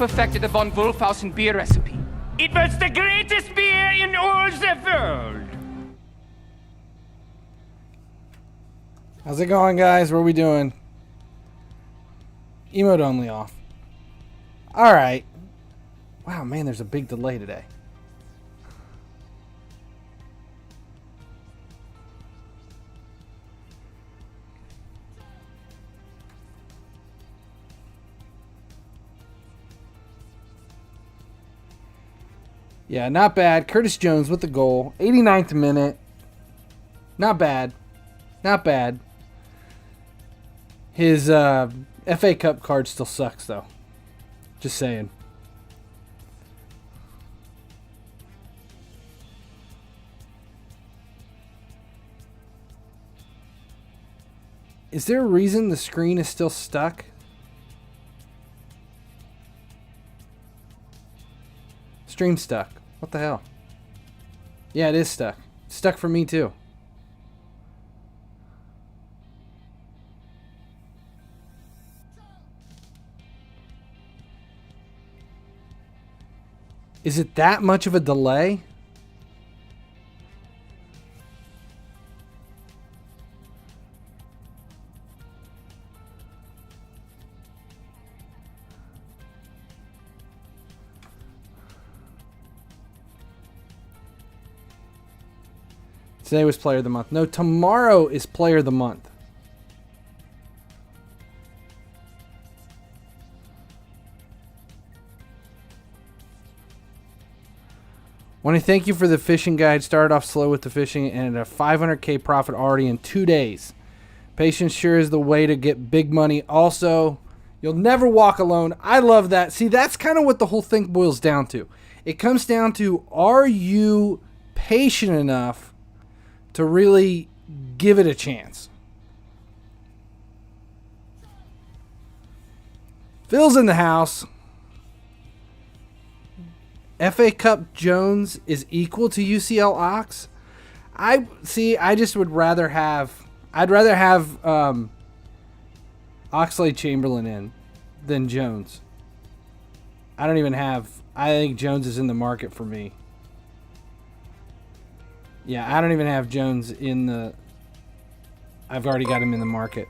perfected the von Wolfhausen beer recipe. It was the greatest beer in all the world. How's it going, guys? What are we doing? Emote only off. Alright. Wow, man, there's a big delay today. Yeah, not bad. Curtis Jones with the goal. 89th minute. Not bad. Not bad. His FA Cup card still sucks, though. Just saying. Is there a reason the screen is still stuck? Stream stuck. What the hell? Yeah, it is stuck. It's stuck for me too. Is it that much of a delay? Today was Player of the Month. No, tomorrow is Player of the Month. Want to thank you for the fishing guide. Started off slow with the fishing and a 500K profit already in 2 days. Patience sure is the way to get big money. Also, you'll never walk alone. I love that. See, that's kind of what the whole thing boils down to. It comes down to, are you patient enough to really give it a chance? Phil's in the house. FA Cup Jones is equal to UCL Ox. I just would rather have, I'd rather have Oxlade Chamberlain in than Jones. I think Jones is in the market for me. Yeah, I don't even have Jones in the... I've already got him in the market.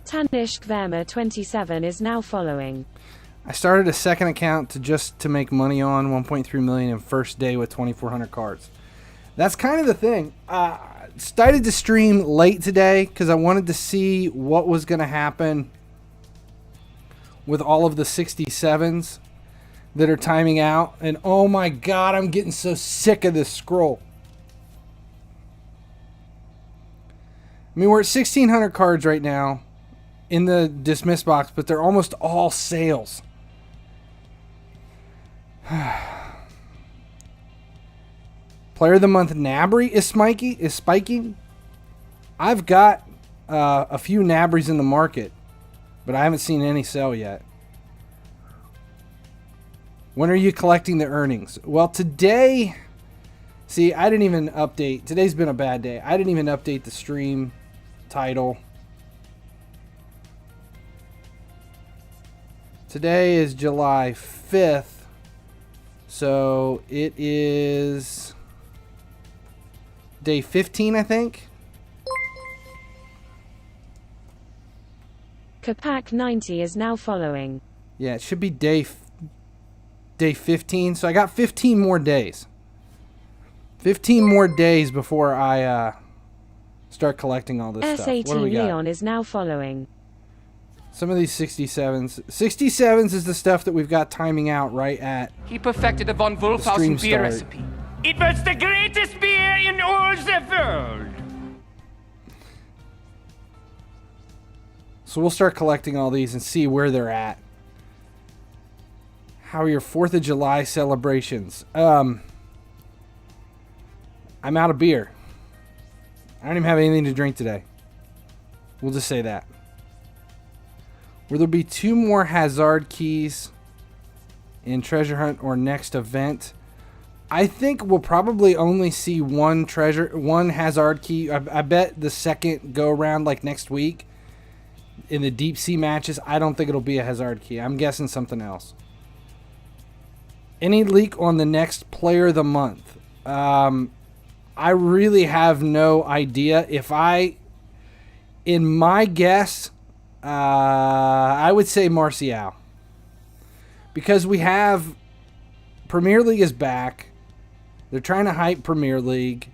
Tanishk Verma 27 is now following. I started a second account to make money on 1.3 million in first day with 2,400 cards. That's kind of the thing. Started to stream late today because I wanted to see what was going to happen with all of the 67s that are timing out. And oh my god, I'm getting so sick of this scroll. I mean, we're at 1,600 cards right now in the dismiss box, but they're almost all sales. Player of the Month Nabry is spiking. I've got a few Nabrys in the market, but I haven't seen any sell yet. When are you collecting the earnings? Well, today, see, I didn't even update. Today's been a bad day. I didn't even update the stream title. Today is July 5th. So it is day 15, I think. Kapak 90 is now following. Yeah, it should be day 15. So I got 15 more days. 15 more days before I start collecting all this stuff. S18 What do we got? Leon is now following. Some of these 67s. 67s is the stuff that we've got timing out right at. He perfected the von stream Wolfhausen beer start. recipe. It was the greatest beer in all the world. So we'll start collecting all these and see where they're at. How are your 4th of July celebrations? I'm out of beer. I don't even have anything to drink today. We'll just say that. Will there be 2 more Hazard keys in Treasure Hunt or next event? I think we'll probably only see one Hazard key. I bet the second go around, like next week, in the deep sea matches, I don't think it'll be a Hazard key. I'm guessing something else. Any leak on the next player of the month? I really have no idea. In my guess, I would say Martial. Because we have Premier League is back. They're trying to hype Premier League.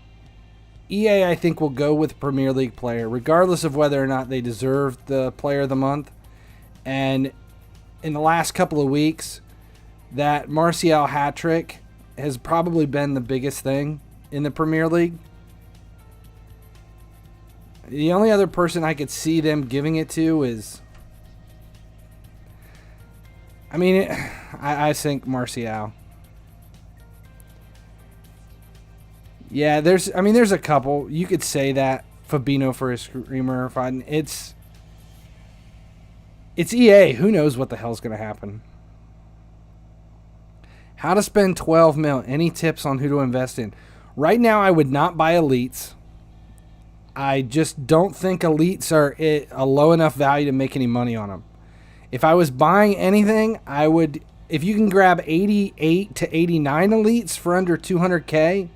EA, I think, will go with Premier League player, regardless of whether or not they deserve the player of the month. And in the last couple of weeks, that Martial hat trick has probably been the biggest thing in the Premier League. The only other person I could see them giving it to is... I think Martial. Yeah, there's a couple. You could say that. Fabinho for his screamer. It's EA. Who knows what the hell's going to happen? How to spend 12 mil. Any tips on who to invest in? Right now, I would not buy elites. I just don't think elites are a low enough value to make any money on them. If I was buying anything, I would... If you can grab 88 to 89 elites for under 200K,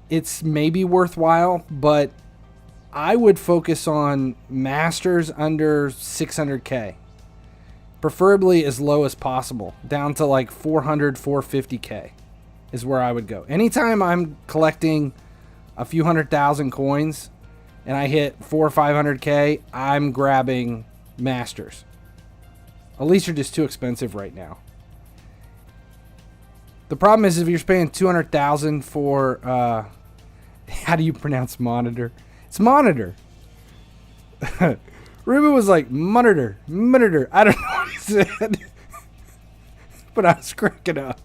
it's maybe worthwhile, but I would focus on masters under 600K. Preferably as low as possible, down to like 400, 450K is where I would go. Anytime I'm collecting a few 100,000 coins and I hit 400 or 500K, I'm grabbing masters. Elites are just too expensive right now. The problem is if you're paying 200,000 for, how do you pronounce monitor? It's monitor. Ruben was like, monitor. I don't know what he said. But I was cracking up.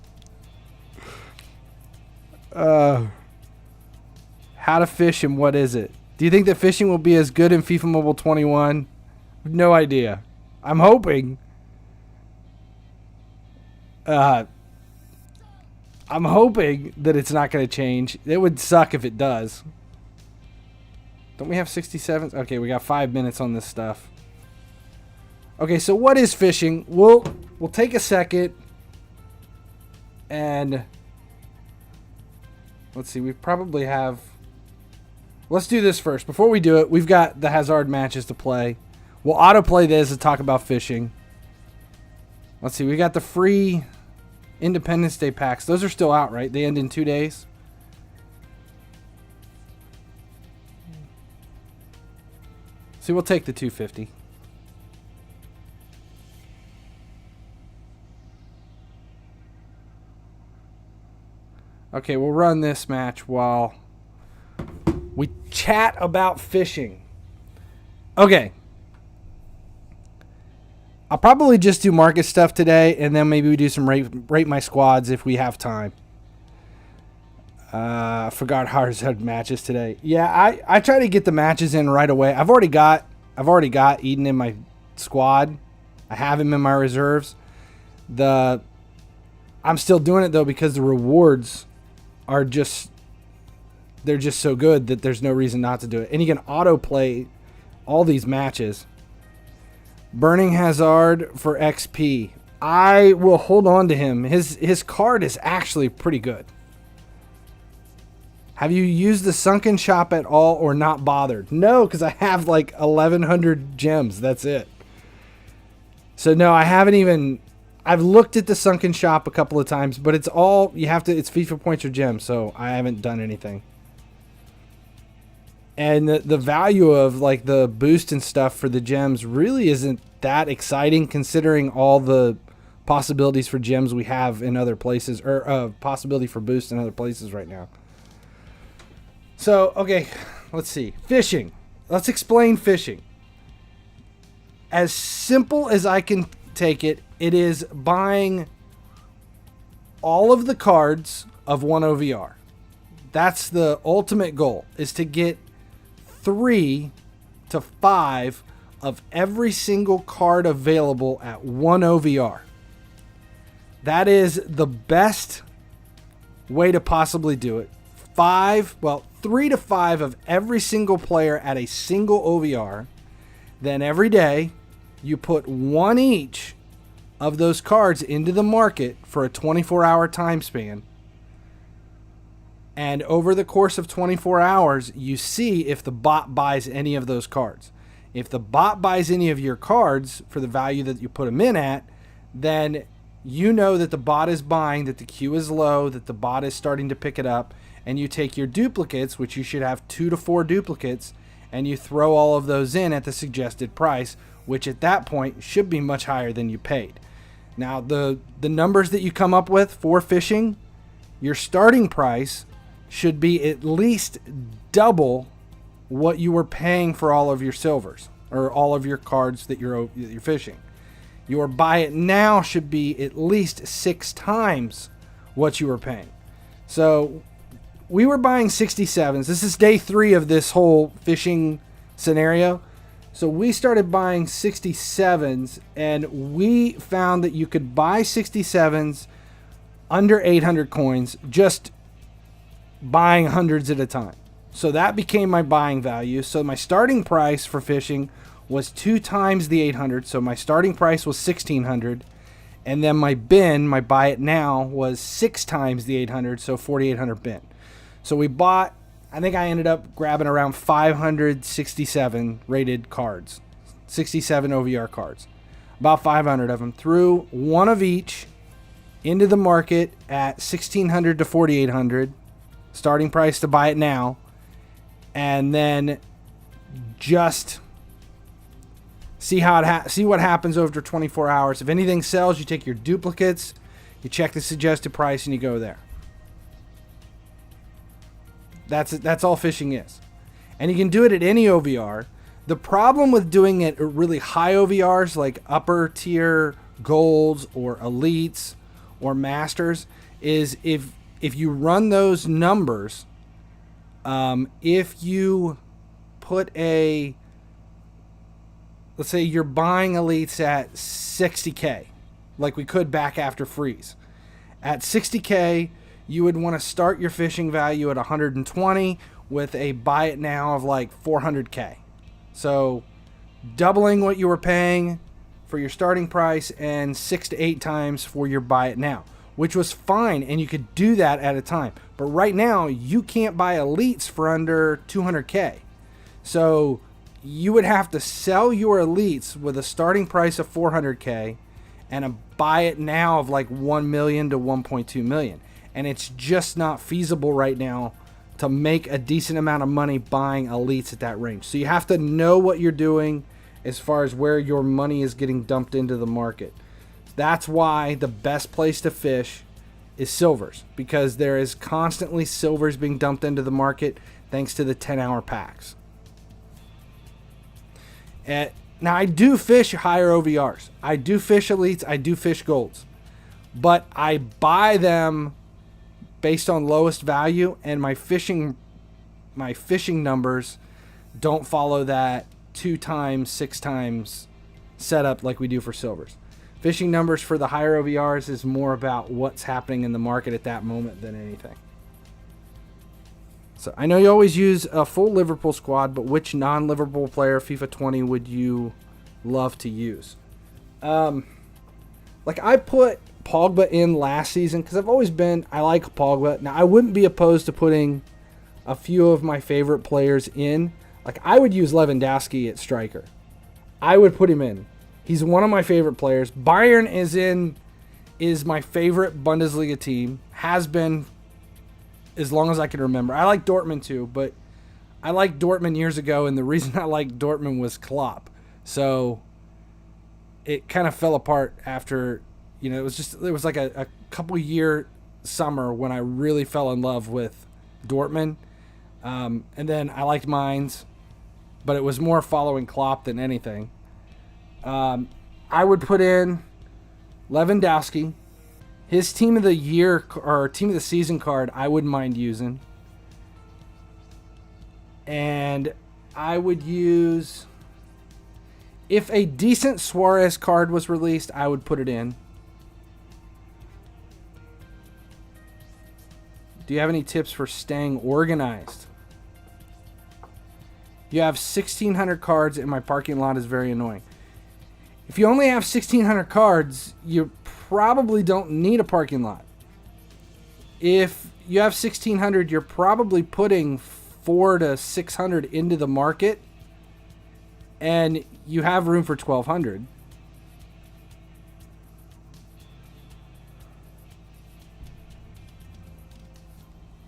How to fish and what is it? Do you think that fishing will be as good in FIFA Mobile 21? No idea. I'm hoping. I'm hoping that it's not going to change. It would suck if it does. Don't we have 67? Okay, we got 5 minutes on this stuff. Okay, so what is fishing? We'll take a second and let's see. We probably have. Let's do this first. Before we do it, we've got the Hazard matches to play. We'll autoplay this to talk about fishing. Let's see. We got the free Independence Day packs. Those are still out, right? They end in 2 days. See, we'll take the 250. Okay, we'll run this match while we chat about fishing. Okay. I'll probably just do market stuff today, and then maybe we do some rate my squads if we have time. Forgot Hazard matches today. Yeah, I try to get the matches in right away. I've already got Eden in my squad. I have him in my reserves. I'm still doing it though because the rewards are they're just so good that there's no reason not to do it. And you can autoplay all these matches. Burning Hazard for XP. I will hold on to him. His card is actually pretty good. Have you used the sunken shop at all or not bothered? No, because I have like 1,100 gems. That's it. So no, I haven't even... I've looked at the sunken shop a couple of times, but it's all... It's FIFA points or gems, so I haven't done anything. And the value of like the boost and stuff for the gems really isn't that exciting considering all the possibilities for gems we have in other places, or possibility for boost in other places right now. So, okay, let's see. Fishing. Let's explain fishing. As simple as I can take it, it is buying all of the cards of one OVR. That's the ultimate goal, is to get 3 to 5 of every single card available at one OVR. That is the best way to possibly do it. 3 to 5 of every single player at a single OVR. Then every day you put one each of those cards into the market for a 24-hour time span. And over the course of 24 hours, you see if the bot buys any of those cards. If the bot buys any of your cards for the value that you put them in at, then you know that the bot is buying, that the queue is low, that the bot is starting to pick it up, and you take your duplicates, which you should have 2 to 4 duplicates, and you throw all of those in at the suggested price, which at that point should be much higher than you paid. Now, the numbers that you come up with for fishing, your starting price should be at least double what you were paying for all of your silvers or all of your cards that you're fishing. Your buy it now should be at least 6 times what you were paying. So we were buying 67s. This is day 3 of this whole fishing scenario. So we started buying 67s, and we found that you could buy 67s under 800 coins, just buying hundreds at a time. So that became my buying value. So my starting price for fishing was 2 times the 800. So my starting price was 1600. And then my bin, my buy it now, was 6 times the 800. So 4800 bin. So we bought, I think I ended up grabbing around 567 rated cards, 67 OVR cards, about 500 of them. Threw one of each into the market at 1600 to 4800. Starting price to buy it now, and then just see see what happens over 24 hours. If anything sells, you take your duplicates, you check the suggested price, and you go there. That's all fishing is, and you can do it at any OVR. The problem with doing it at really high OVRs like upper tier golds or elites or masters is if you run those numbers, if you put let's say you're buying elites at 60K, like we could back after freeze. At 60K, you would want to start your fishing value at 120 with a buy it now of like 400K. So doubling what you were paying for your starting price and 6 to 8 times for your buy it now, which was fine, and you could do that at a time. But right now, you can't buy elites for under 200K. So you would have to sell your elites with a starting price of 400K and a buy it now of like 1 million to 1.2 million. And it's just not feasible right now to make a decent amount of money buying elites at that range. So you have to know what you're doing as far as where your money is getting dumped into the market. That's why the best place to fish is silvers, because there is constantly silvers being dumped into the market thanks to the 10-hour packs. Now, I do fish higher OVRs. I do fish elites. I do fish golds. But I buy them based on lowest value, and my fishing numbers don't follow that 2 times, 6 times setup like we do for silvers. Fishing numbers for the higher OVRs is more about what's happening in the market at that moment than anything. So I know you always use a full Liverpool squad, but which non-Liverpool player FIFA 20 would you love to use? Like I put Pogba in last season because I like Pogba. Now I wouldn't be opposed to putting a few of my favorite players in. Like I would use Lewandowski at striker. I would put him in. He's one of my favorite players. Bayern is my favorite Bundesliga team. Has been as long as I can remember. I like Dortmund too, but I liked Dortmund years ago, and the reason I liked Dortmund was Klopp. So it kind of fell apart after, it was like a couple year summer when I really fell in love with Dortmund. And then I liked Mainz, but it was more following Klopp than anything. I would put in Lewandowski. His team of the year or team of the season card, I wouldn't mind using. And I would use, if a decent Suarez card was released, I would put it in. Do you have any tips for staying organized? You have 1,600 cards and my parking lot is very annoying. If you only have 1,600 cards, you probably don't need a parking lot. If you have 1,600, you're probably putting 400 to 600 into the market, and you have room for 1,200.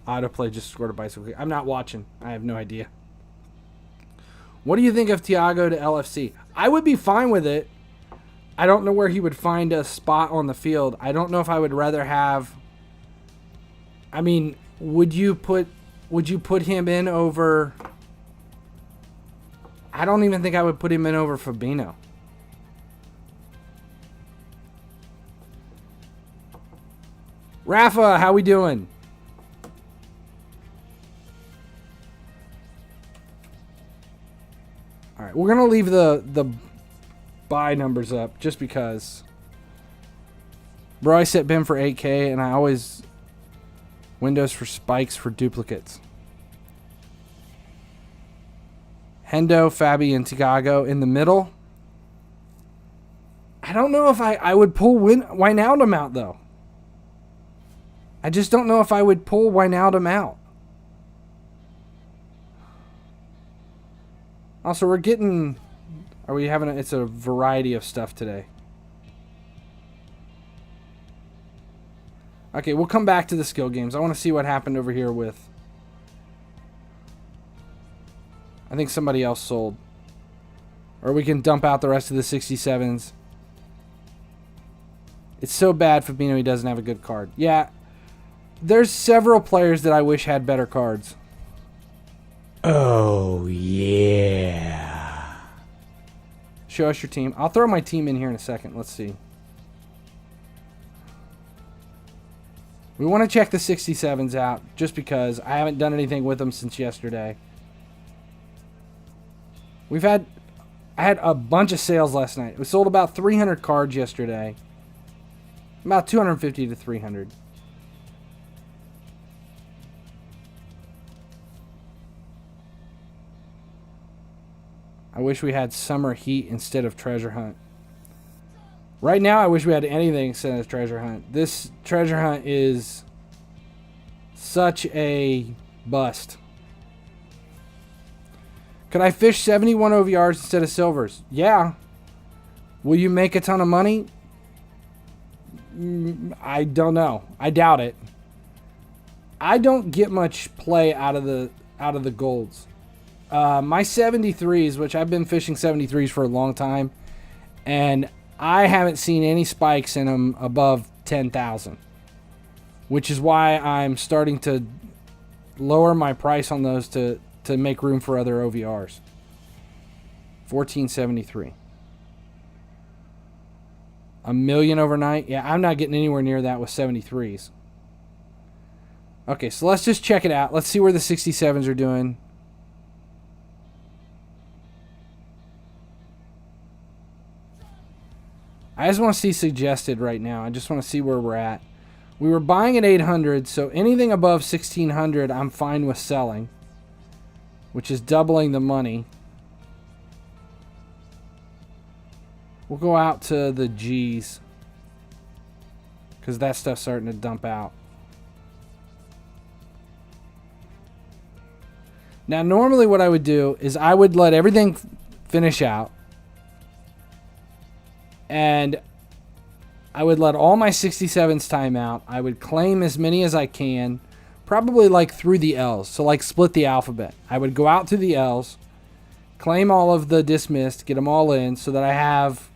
Autoplay just scored a bicycle kick. I'm not watching. I have no idea. What do you think of Thiago to LFC? I would be fine with it. I don't know where he would find a spot on the field. I don't know if I would rather have... I mean, would you put him in over... I don't even think I would put him in over Fabinho. Rafa, how we doing? All right, we're gonna leave the buy numbers up just because. Bro, I set BIM for 8K, and I always Windows for spikes for duplicates. Hendo, Fabi, and Thiago in the middle. I don't know if I would pull Wijnaldum out, though. I just don't know if I would pull Wijnaldum out. Also, we're getting... Are we having it's a variety of stuff today. Okay, we'll come back to the skill games. I want to see what happened over here with... I think somebody else sold. Or we can dump out the rest of the 67s. It's so bad Fabinho he doesn't have a good card. Yeah, there's several players that I wish had better cards. Oh, yeah. Show us your team. I'll throw my team in here in a second. Let's see. We want to check the 67s out just because I haven't done anything with them since yesterday. I had a bunch of sales last night. We sold about 300 cards yesterday. About 250 to 300. I wish we had Summer Heat instead of Treasure Hunt. Right now, I wish we had anything instead of Treasure Hunt. This Treasure Hunt is such a bust. Could I fish 71 OVRs instead of silvers? Yeah. Will you make a ton of money? I don't know. I doubt it. I don't get much play out of the golds. My 73s, which I've been fishing 73s for a long time, and I haven't seen any spikes in them above 10,000, which is why I'm starting to lower my price on those to make room for other OVRs. 1473. $1 million overnight? Yeah, I'm not getting anywhere near that with 73s. Okay, so let's just check it out. Let's see where the 67s are doing. I just want to see suggested right now. I just want to see where we're at. We were buying at 800, so anything above 1600 I'm fine with selling, which is doubling the money. We'll go out to the G's because that stuff's starting to dump out. Now, normally what I would do is I would let everything finish out, and I would let all my 67s time out. I would claim as many as I can, probably like through the L's. So like split the alphabet. I would go out to the L's, claim all of the dismissed, get them all in so that I have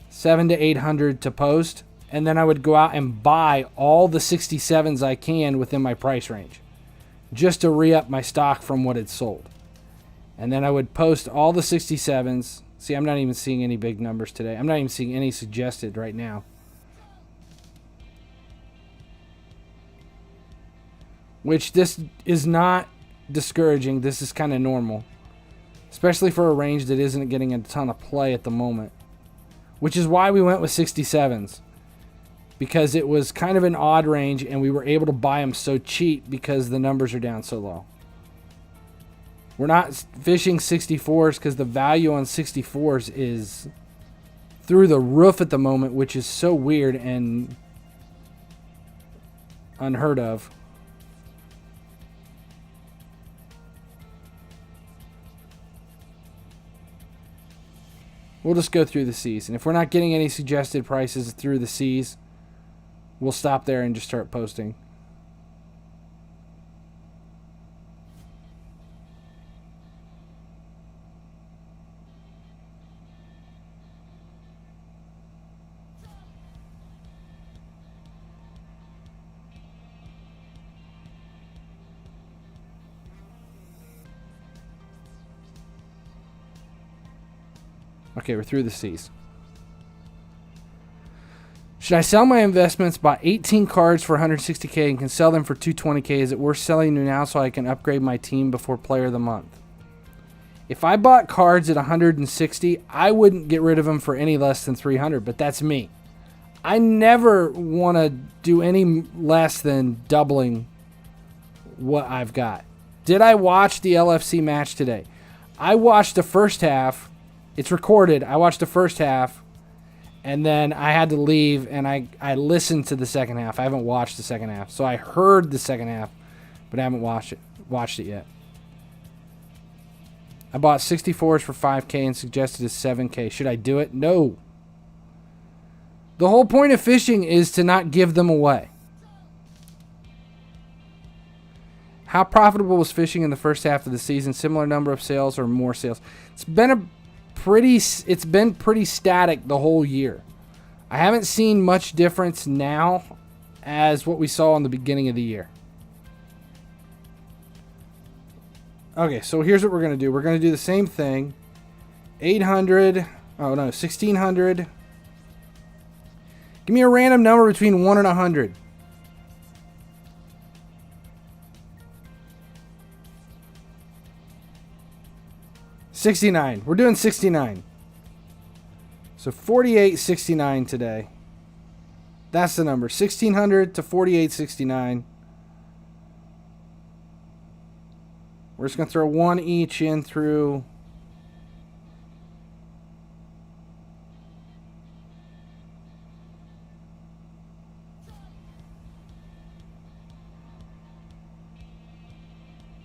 700 to 800 to post. And then I would go out and buy all the 67s I can within my price range, just to re-up my stock from what it sold. And then I would post all the 67s. See, I'm not even seeing any big numbers today. I'm not even seeing any suggested right now. Which this is not discouraging. This is kind of normal. Especially for a range that isn't getting a ton of play at the moment. Which is why we went with 67s. Because it was kind of an odd range and we were able to buy them so cheap because the numbers are down so low. We're not fishing 64s because the value on 64s is through the roof at the moment, which is so weird and unheard of. We'll just go through the C's. And if we're not getting any suggested prices through the C's, we'll stop there and just start posting. Okay, we're through the C's. Should I sell my investments, buy 18 cards for 160K and can sell them for 220K? Is it worth selling them now so I can upgrade my team before player of the month? If I bought cards at 160, I wouldn't get rid of them for any less than 300, but that's me. I never want to do any less than doubling what I've got. Did I watch the LFC match today? I watched the first half. It's recorded. I watched the first half, and then I had to leave, and I listened to the second half. I haven't watched the second half. So I heard the second half, but I haven't watched it yet. I bought 64s for 5K and suggested a 7K. Should I do it? No. The whole point of fishing is to not give them away. How profitable was fishing in the first half of the season? Similar number of sales or more sales? It's been pretty static the whole year. I haven't seen much difference now as what we saw in the beginning of the year. Okay, so here's what we're going to do. We're going to do the same thing. 800. Oh, no, 1,600. Give me a random number between 1 and 100. $69. We're doing 69. So 48.69 today. That's the number. 1,600 to 48.69. We're just going to throw one each in through.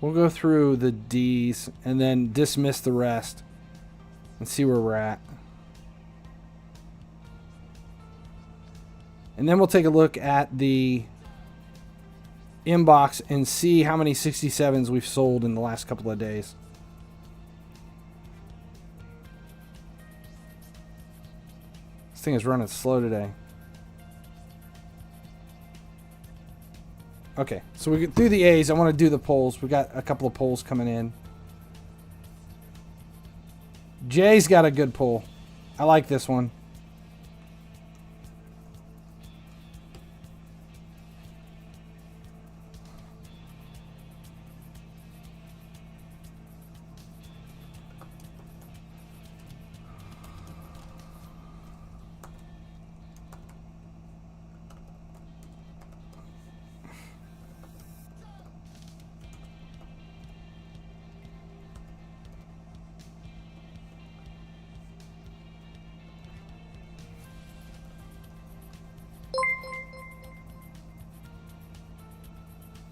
We'll go through the D's and then dismiss the rest and see where we're at. And then we'll take a look at the inbox and see how many 67s we've sold in the last couple of days. This thing is running slow today. Okay, so we get through the A's. I want to do the polls. We got a couple of polls coming in. Jay's got a good poll. I like this one.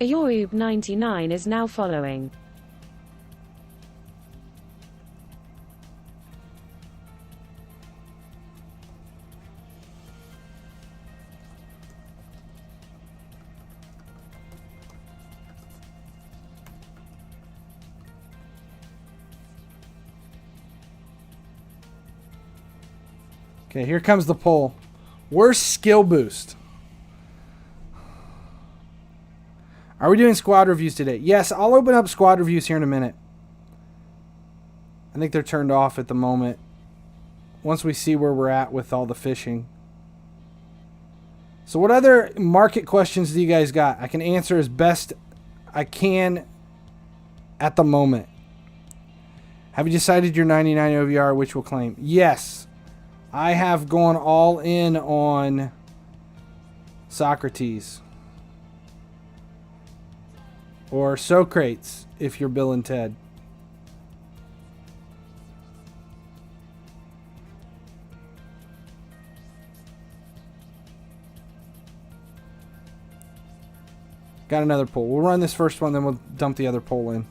Yorub 99 is now following. Okay, here comes the poll. Worst skill boost. Are we doing squad reviews today? Yes, I'll open up squad reviews here in a minute. I think they're turned off at the moment. Once we see where we're at with all the fishing. So what other market questions do you guys got? I can answer as best I can at the moment. Have you decided your 99 OVR which will claim? Yes. I have gone all in on Socrates. Or Socrates, if you're Bill and Ted. Got another pull. We'll run this first one, then we'll dump the other pull in.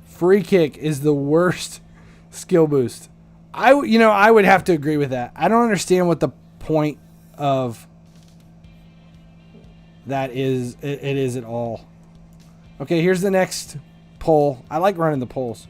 Free kick is the worst skill boost. I would have to agree with that. I don't understand what the point of that is. It is at all. Okay, here's the next pull. I like running the pulls.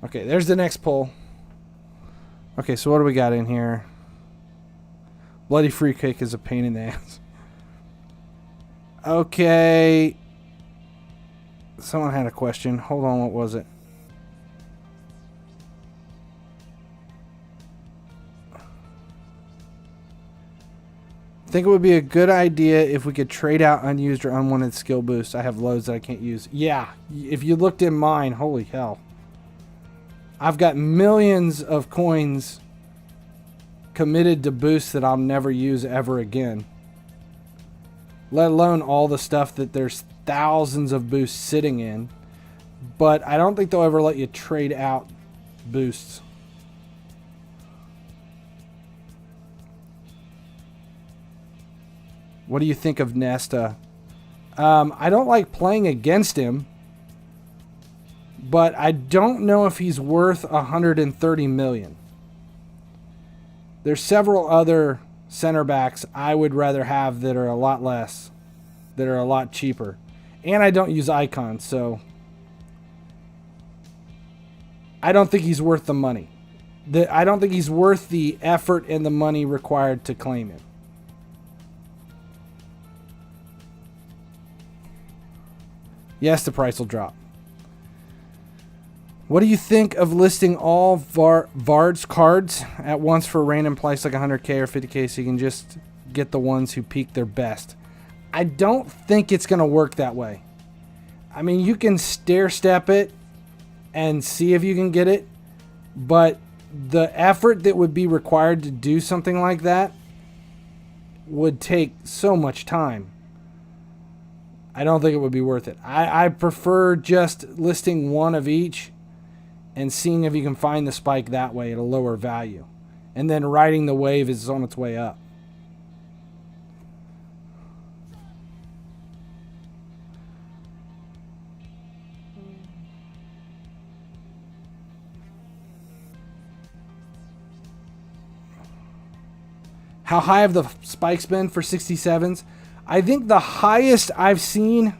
Okay, there's the next pull. Okay, so what do we got in here? Bloody free kick is a pain in the ass. Okay. Someone had a question. Hold on, what was it? Think it would be a good idea if we could trade out unused or unwanted skill boosts. I have loads that I can't use. Yeah, if you looked in mine, holy hell. I've got millions of coins committed to boosts that I'll never use ever again. Let alone all the stuff that there's thousands of boosts sitting in. But I don't think they'll ever let you trade out boosts. What do you think of Nesta? I don't like playing against him. But I don't know if he's worth 130 million. There's several other center backs I would rather have that are a lot less, that are a lot cheaper. And I don't use icons, so I don't think he's worth the money. I don't think he's worth the effort and the money required to claim him. Yes, the price will drop. What do you think of listing all Vard's cards at once for a random price like 100k or 50k so you can just get the ones who peak their best? I don't think it's going to work that way. I mean, you can stair step it and see if you can get it, but the effort that would be required to do something like that would take so much time. I don't think it would be worth it. I prefer just listing one of each and seeing if you can find the spike that way at a lower value. And then riding the wave as it's on its way up. How high have the spikes been for 67s? I think the highest I've seen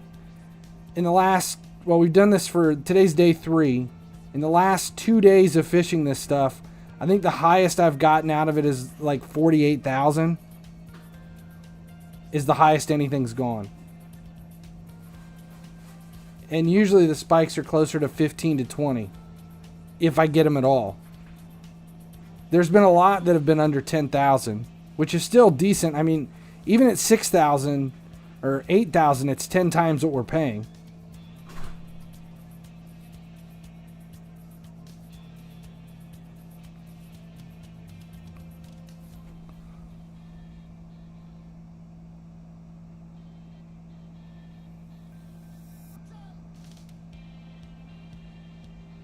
in the last, well, we've done this for today's day 3. In the last 2 days of fishing this stuff, I think the highest I've gotten out of it is like 48,000. Is the highest anything's gone. And usually the spikes are closer to 15 to 20. If I get them at all. There's been a lot that have been under 10,000. Which is still decent. I mean, even at 6,000 or 8,000, it's 10 times what we're paying.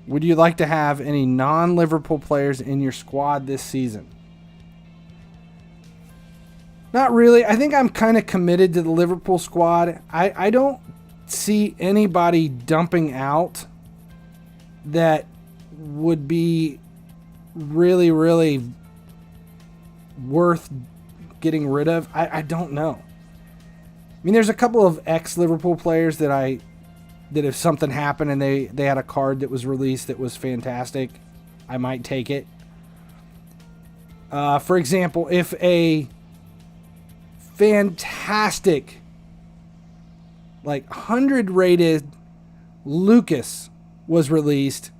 Would you like to have any non-Liverpool players in your squad this season? Not really. I think I'm kind of committed to the Liverpool squad. I don't see anybody dumping out that would be really, really worth getting rid of? I don't know. I mean, there's a couple of ex-Liverpool players that if something happened and they had a card that was released that was fantastic, I might take it. For example, if a fantastic, like 100 rated Lucas was released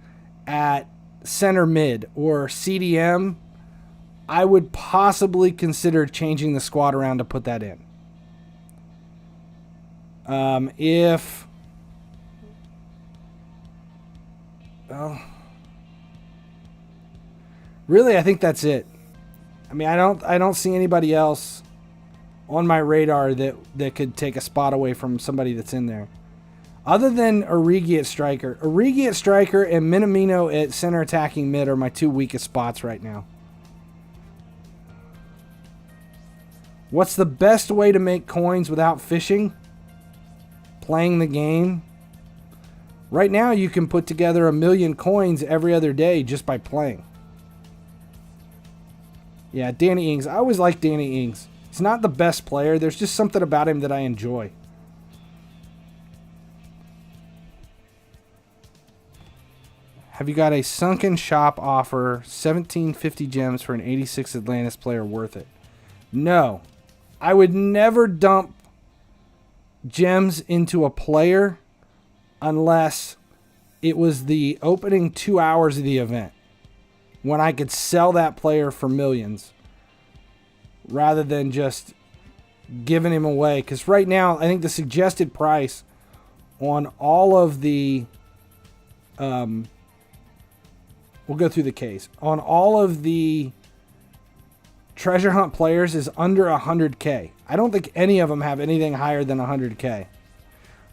at center mid or CDM, I would possibly consider changing the squad around to put that in. Really, I think that's it. I mean, I don't see anybody else on my radar that could take a spot away from somebody that's in there. Other than Origi at striker. Origi at striker and Minamino at center attacking mid are my two weakest spots right now. What's the best way to make coins without fishing? Playing the game. Right now you can put together 1 million coins every other day just by playing. Yeah, Danny Ings. I always like Danny Ings. He's not the best player. There's just something about him that I enjoy. Have you got a sunken shop offer, 1750 gems for an 86 Atlantis player worth it? No. I would never dump gems into a player unless it was the opening 2 hours of the event, when I could sell that player for millions rather than just giving him away. Because right now, I think the suggested price on all of the... we'll go through the case. On all of the treasure hunt players is under 100K. I don't think any of them have anything higher than 100K.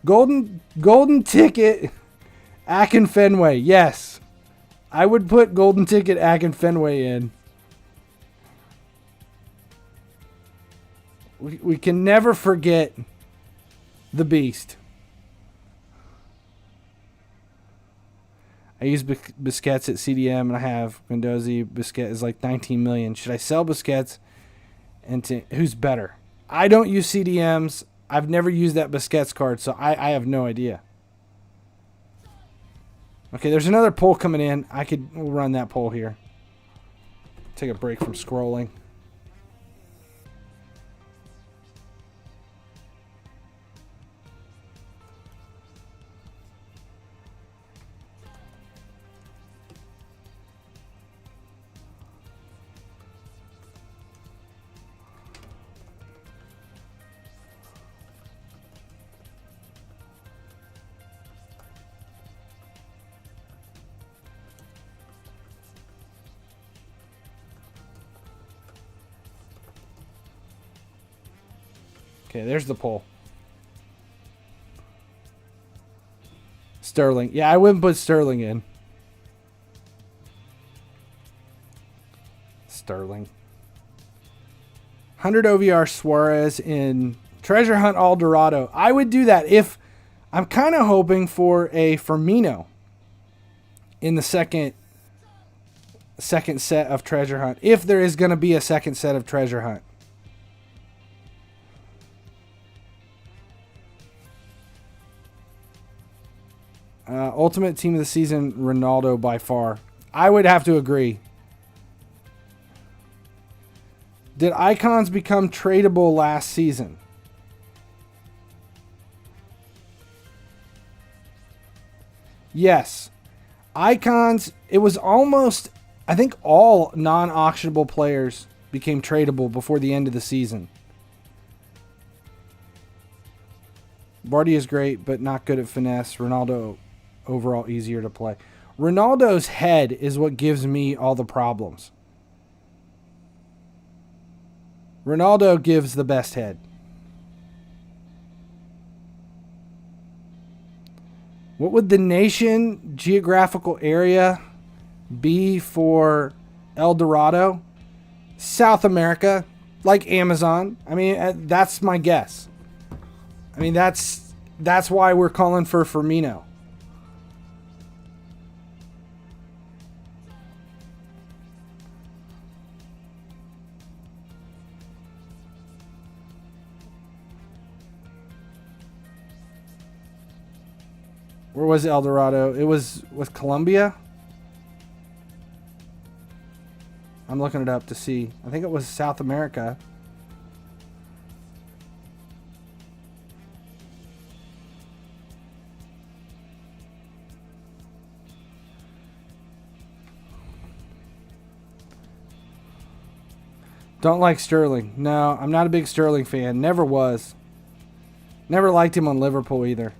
Golden ticket, Akin Fenway. Yes. I would put golden ticket Akin Fenway in. We can never forget the beast. I use Busquets at CDM and I have Mendoza. Busquets is like 19 million. Should I sell Busquets? And who's better? I don't use CDMs. I've never used that Busquets card, so I have no idea. Okay, there's another poll coming in. We'll run that poll here. Take a break from scrolling. Okay, there's the poll. Sterling. Yeah, I wouldn't put Sterling in. Sterling. 100 OVR Suarez in Treasure Hunt El Dorado. I would do that if... I'm kind of hoping for a Firmino in the second set of Treasure Hunt. If there is going to be a second set of Treasure Hunt. Ultimate team of the season, Ronaldo by far. I would have to agree. Did icons become tradable last season? Yes. Icons, it was almost, I think all non-auctionable players became tradable before the end of the season. Vardy is great, but not good at finesse. Ronaldo, overall easier to play. Ronaldo's head is what gives me all the problems. Ronaldo gives the best head. What would the nation geographical area be for El Dorado? South America, like Amazon. I mean, that's my guess. I mean, that's why we're calling for Firmino. Where was El Dorado? It was Colombia. I'm looking it up to see. I think it was South America. Don't like Sterling. No, I'm not a big Sterling fan. Never was. Never liked him on Liverpool either.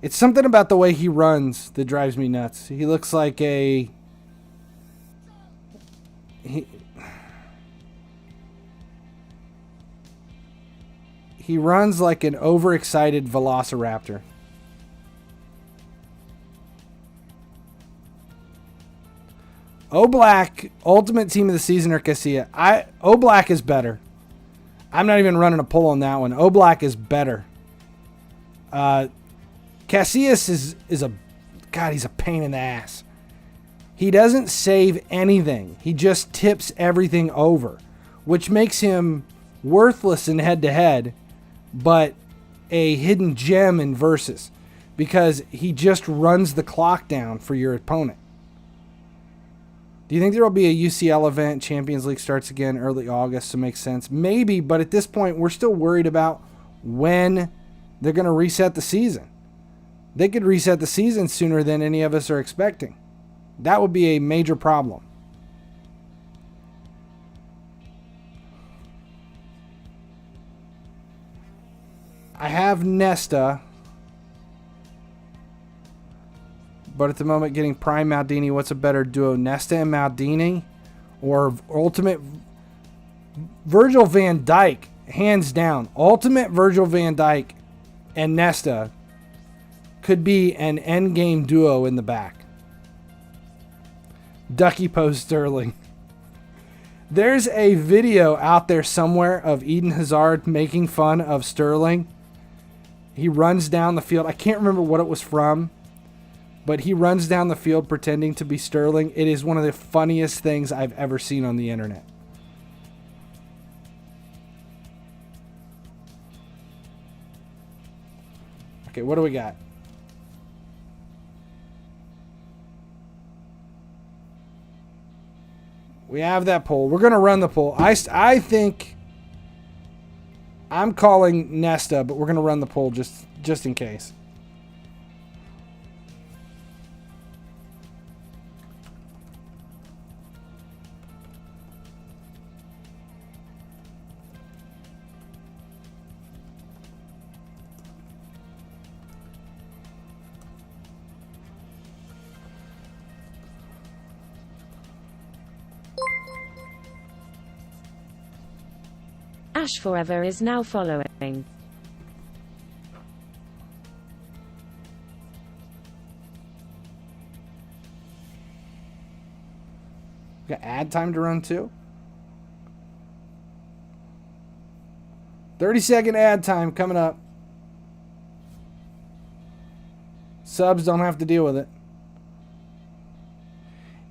It's something about the way he runs that drives me nuts. He looks like a... He runs like an overexcited velociraptor. Oblak, ultimate team of the season or Casilla? Oblak is better. I'm not even running a poll on that one. Oblak is better. Casillas is a... God, he's a pain in the ass. He doesn't save anything. He just tips everything over, which makes him worthless in head-to-head, but a hidden gem in versus, because he just runs the clock down for your opponent. Do you think there will be a UCL event? Champions League starts again early August, so makes sense. Maybe, but at this point, we're still worried about when they're going to reset the season. They could reset the season sooner than any of us are expecting. That would be a major problem. I have Nesta, but at the moment getting Prime Maldini. What's a better duo, Nesta and Maldini, or Ultimate Virgil van Dijk? Hands down, Ultimate Virgil van Dijk and Nesta could be an endgame duo in the back. Ducky Post Sterling. There's a video out there somewhere of Eden Hazard making fun of Sterling. He runs down the field. I can't remember what it was from, but he runs down the field pretending to be Sterling. It is one of the funniest things I've ever seen on the internet. Okay, what do we got? We have that poll. We're going to run the poll. I think I'm calling Nesta, but we're going to run the poll just in case. Ash Forever is now following. Got ad time to run too. 30-second ad time coming up. Subs don't have to deal with it.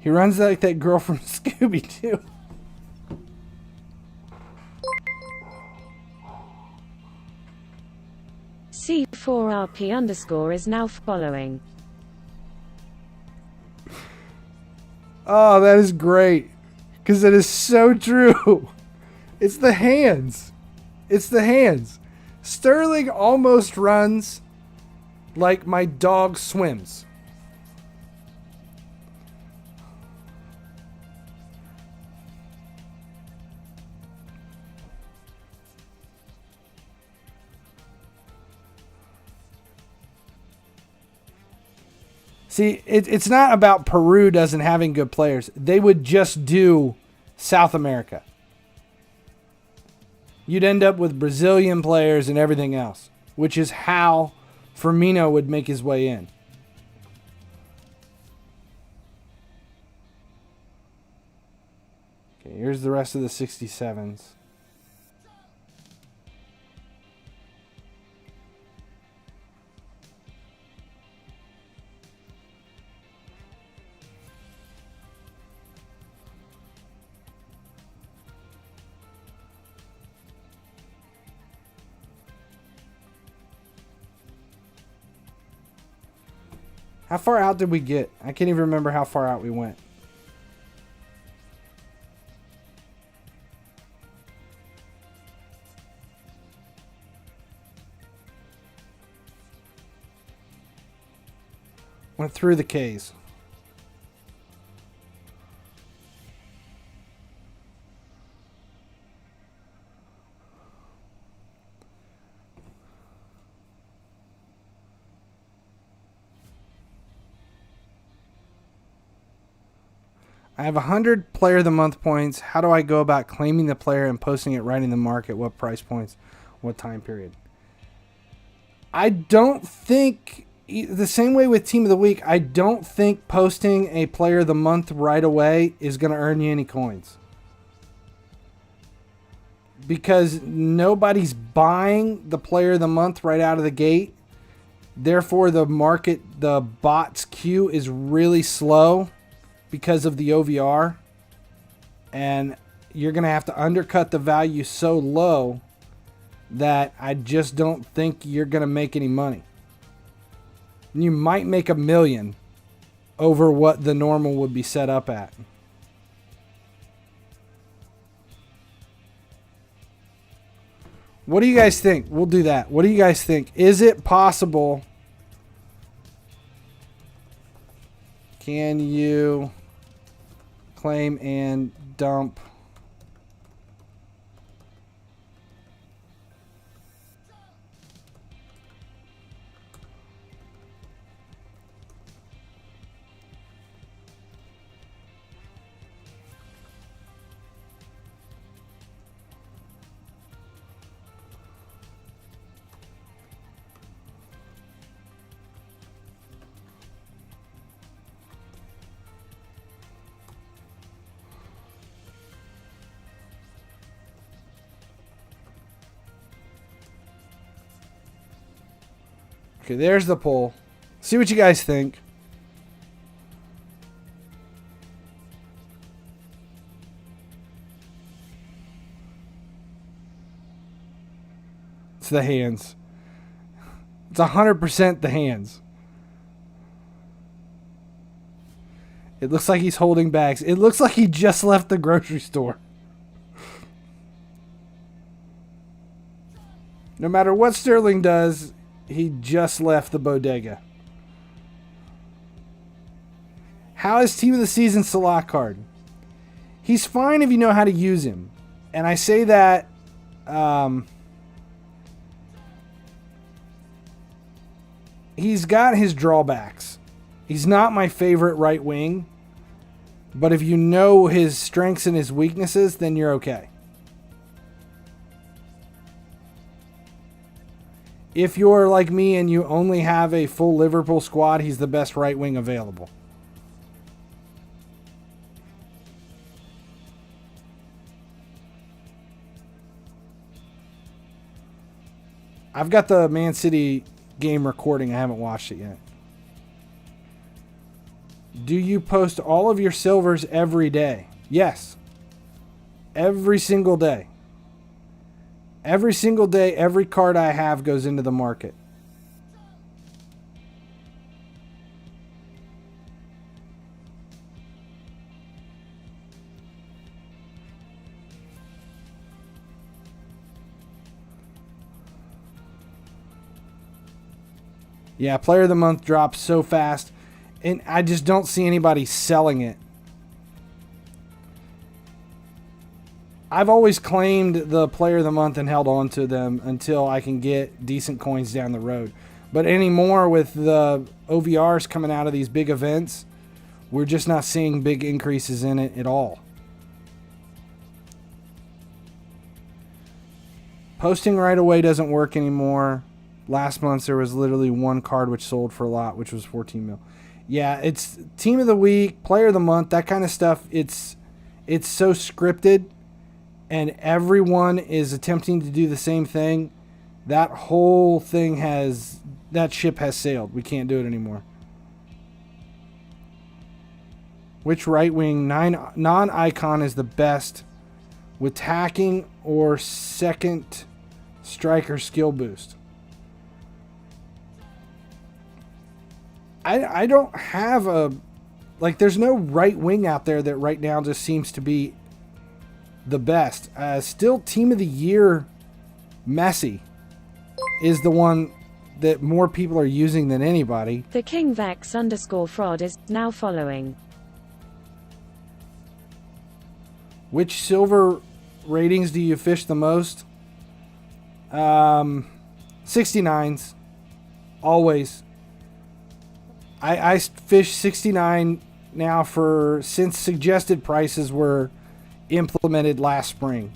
He runs like that girl from Scooby-Doo. C4RP_ is now following. Oh, that is great. Because it is so true. It's the hands. It's the hands. Sterling almost runs like my dog swims. See, it's not about Peru doesn't having good players. They would just do South America. You'd end up with Brazilian players and everything else, which is how Firmino would make his way in. Okay, here's the rest of the 67s. How far out did we get? I can't even remember how far out we went. Went through the Ks. I have 100 player of the month points. How do I go about claiming the player and posting it right in the market? What price points? What time period? I don't think, the same way with Team of the Week, I don't think posting a player of the month right away is going to earn you any coins. Because nobody's buying the player of the month right out of the gate. Therefore, the market, the bots queue is really slow because of the OVR, and you're going to have to undercut the value so low that I just don't think you're going to make any money. You might make $1 million over what the normal would be set up at. What do you guys think? We'll do that. What do you guys think? Is it possible? Can you claim and dump Okay, there's the poll. See what you guys think. It's the hands. It's 100% the hands. It looks like he's holding bags. It looks like he just left the grocery store. No matter what Sterling does, he just left the bodega. How is Team of the Season Salah card? He's fine if you know how to use him. And I say that he's got his drawbacks. He's not my favorite right wing. But if you know his strengths and his weaknesses, then you're okay. If you're like me and you only have a full Liverpool squad, he's the best right wing available. I've got the Man City game recording. I haven't watched it yet. Do you post all of your silvers every day? Yes. Every single day. Every single day, every card I have goes into the market. Yeah, Player of the Month drops so fast, and I just don't see anybody selling it. I've always claimed the Player of the Month and held on to them until I can get decent coins down the road. But anymore, with the OVRs coming out of these big events, we're just not seeing big increases in it at all. Posting right away doesn't work anymore. Last month there was literally one card which sold for a lot, which was 14 mil. Yeah, it's Team of the Week, Player of the Month, that kind of stuff. It's so scripted. And everyone is attempting to do the same thing. That whole thing that ship has sailed. We can't do it anymore. Which right wing non-icon is the best with tacking or second striker skill boost? I don't have a, like, there's no right wing out there that right now just seems to be the best. Still, team of the year, Messi is the one that more people are using than anybody. The KingVex_fraud is now following. Which silver ratings do you fish the most? 69s. Always. I fish 69 now since suggested prices were implemented last spring.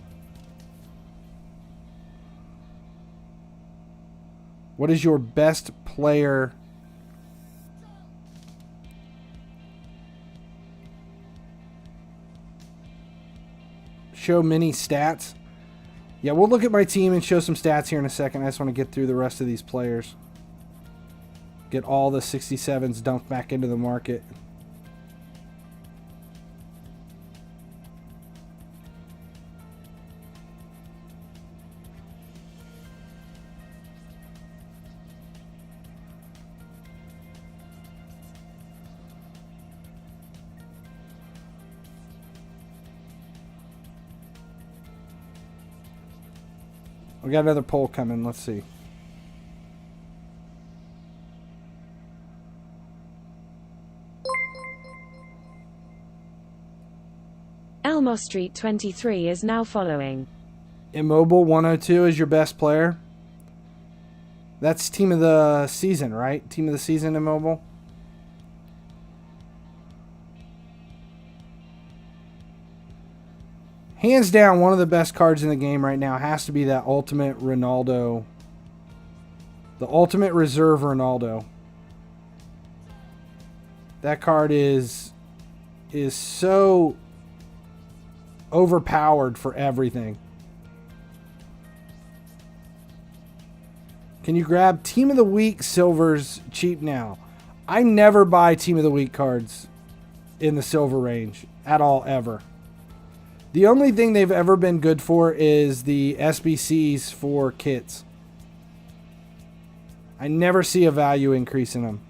What is your best player? Show mini stats. Yeah, we'll look at my team and show some stats here in a second. I just want to get through the rest of these players. Get all the 67s dumped back into the market. We got another poll coming. Let's see. Elmo Street 23 is now following. Immobile 102 is your best player. That's team of the season, right? Team of the season, Immobile. Hands down, one of the best cards in the game right now has to be that Ultimate Ronaldo. The Ultimate Reserve Ronaldo. That card is so overpowered for everything. Can you grab Team of the Week silvers cheap now? I never buy Team of the Week cards in the silver range at all, ever. The only thing they've ever been good for is the SBCs for kits. I never see a value increase in them.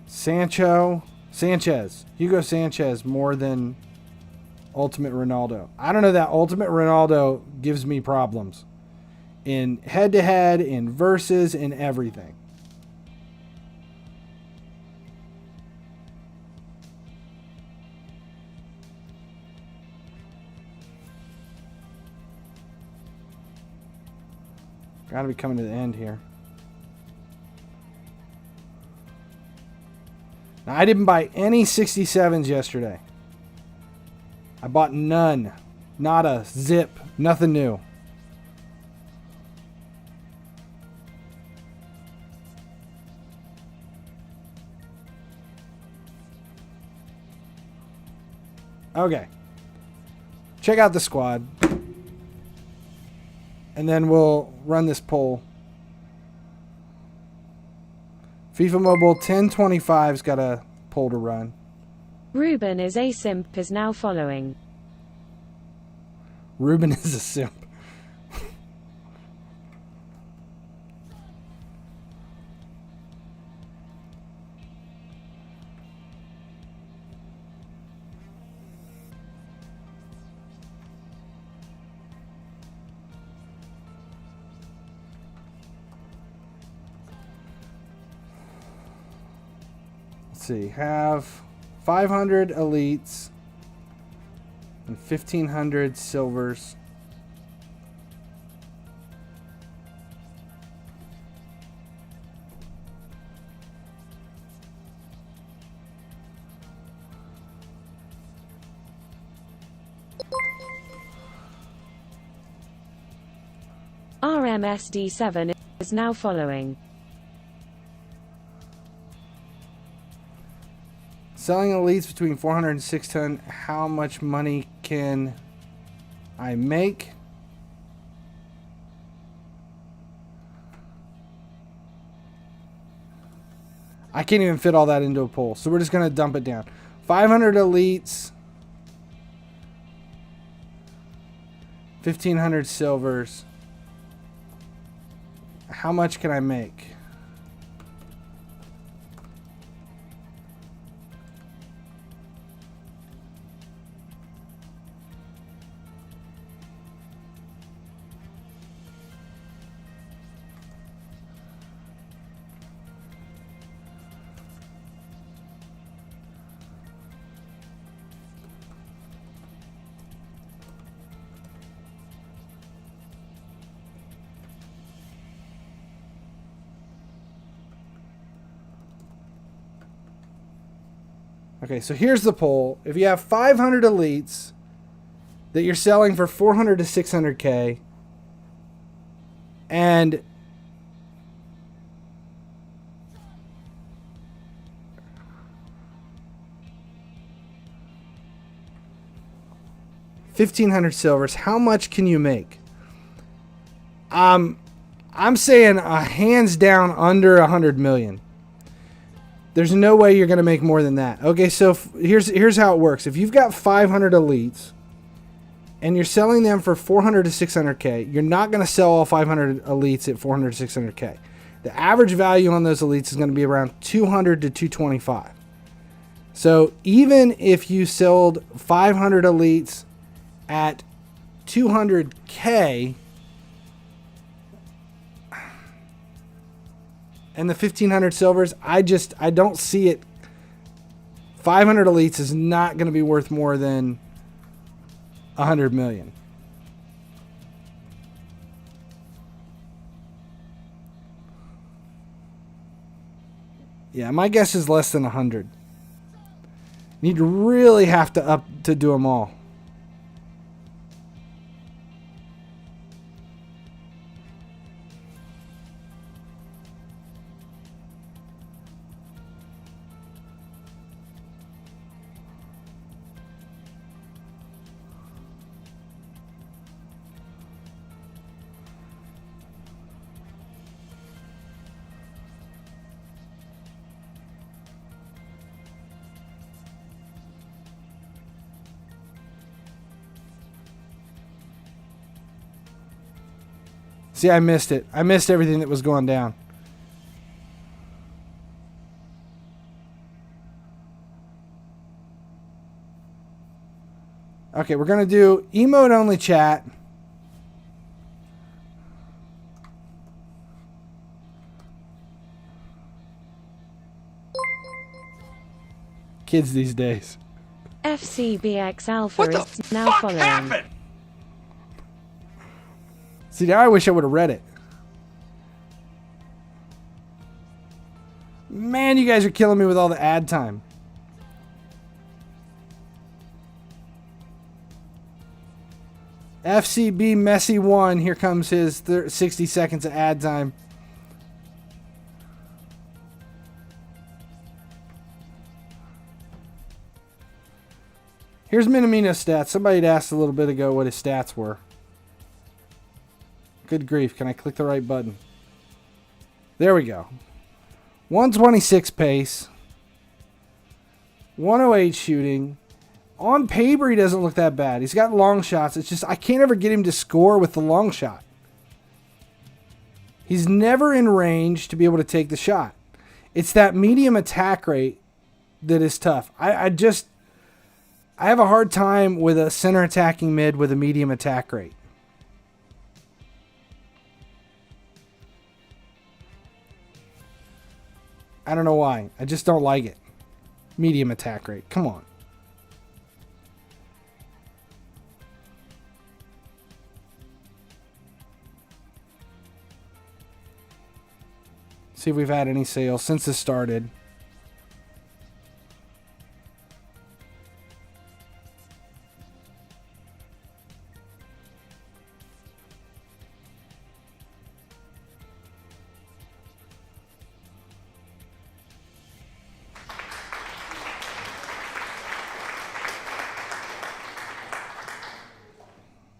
Sanchez. Hugo Sanchez more than Ultimate Ronaldo. I don't know, that Ultimate Ronaldo gives me problems. In head-to-head, in versus, in everything. Gotta be coming to the end here. Now, I didn't buy any 67s yesterday. I bought none. Not a zip. Nothing new. Okay. Check out the squad. And then we'll run this poll. FIFA Mobile 1025's got a poll to run. Ruben is a simp is now following. Ruben is a simp. See, have 500 elites and 1,500 silvers. RMSD7 is now following. Selling elites between 400 and 600. How much money can I make? I can't even fit all that into a poll, so we're just going to dump it down. 500 elites. 1,500 silvers. how much can I make? Okay, so here's the poll. If you have 500 elites that you're selling for 400 to 600K, and $1,500 silvers, how much can you make? I'm saying hands down under 100 million. There's no way you're going to make more than that. Okay, so here's how it works. If you've got 500 elites and you're selling them for 400 to 600K, you're not going to sell all 500 elites at 400 to 600K. The average value on those elites is going to be around 200 to 225. So even if you sold 500 elites at 200K and the 1,500 silvers, I don't see it. 500 elites is not going to be worth more than 100 million. Yeah, my guess is less than 100. You'd really have to up to do them all. See, I missed it. I missed everything that was going down. Okay, we're going to do emote only chat. Kids these days. FCBX Alpha is now following. Happened? See, now I wish I would have read it. Man, you guys are killing me with all the ad time. FCB Messi 1. Here comes his 60 seconds of ad time. Here's Minamino's stats. Somebody had asked a little bit ago what his stats were. Good grief. Can I click the right button? There we go. 126 pace. 108 shooting. On paper, he doesn't look that bad. He's got long shots. It's just I can't ever get him to score with the long shot. He's never in range to be able to take the shot. It's that medium attack rate that is tough. I have a hard time with a center attacking mid with a medium attack rate. I don't know why. I just don't like it. Medium attack rate. Come on. See if we've had any sales since this started.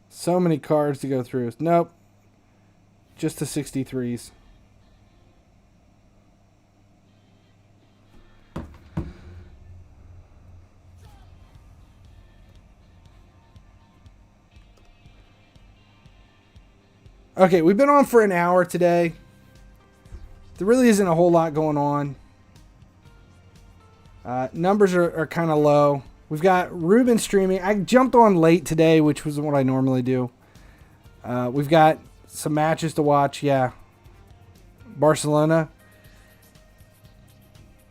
So many cards to go through. Nope. Just the 63s. Okay, we've been on for an hour today. there really isn't a whole lot going on. Numbers are kind of low. We've got Ruben streaming. I jumped on late today, which was what I normally do. We've got some matches to watch. Yeah. Barcelona.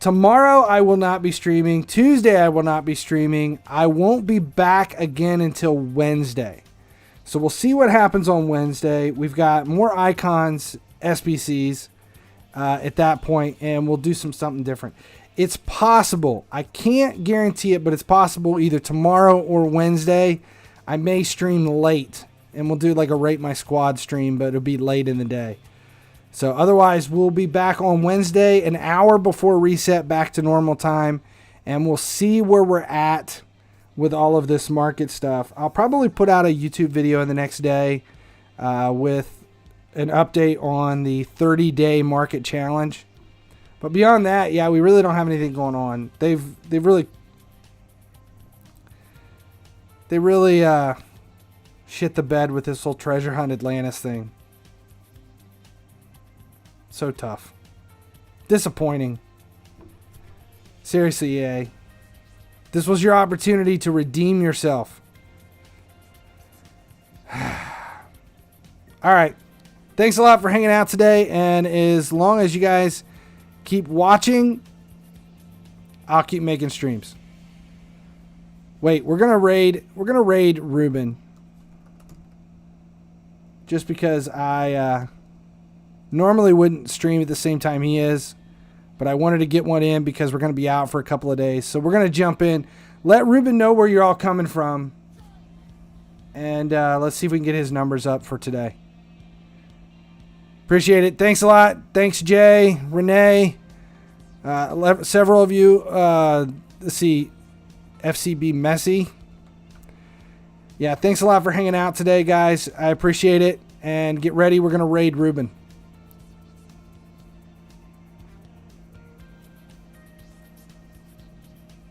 Tomorrow I will not be streaming. Tuesday I will not be streaming. I won't be back again until Wednesday. So we'll see what happens on Wednesday. We've got more icons, SBCs at that point, and we'll do something different. It's possible. I can't guarantee it, but it's possible either tomorrow or Wednesday. I may stream late, and we'll do like a Rate My Squad stream, but it'll be late in the day. So otherwise, we'll be back on Wednesday, an hour before reset, back to normal time, and we'll see where we're at with all of this market stuff. I'll probably put out a YouTube video in the next day with an update on the 30-day market challenge. But beyond that, yeah, we really don't have anything going on. They really shit the bed with this whole treasure hunt Atlantis thing. So tough. Disappointing. Seriously, EA. This was your opportunity to redeem yourself. Alright. Thanks a lot for hanging out today. And as long as you guys keep watching, I'll keep making streams. Wait, we're gonna raid Ruben. Just because I normally wouldn't stream at the same time he is, but I wanted to get one in because we're going to be out for a couple of days. So we're going to jump in. Let Ruben know where you're all coming from. And let's see if we can get his numbers up for today. Appreciate it. Thanks a lot. Thanks, Jay, Renee, several of you. Let's see, FCB Messi. Yeah, thanks a lot for hanging out today, guys. I appreciate it. And get ready. We're going to raid Ruben.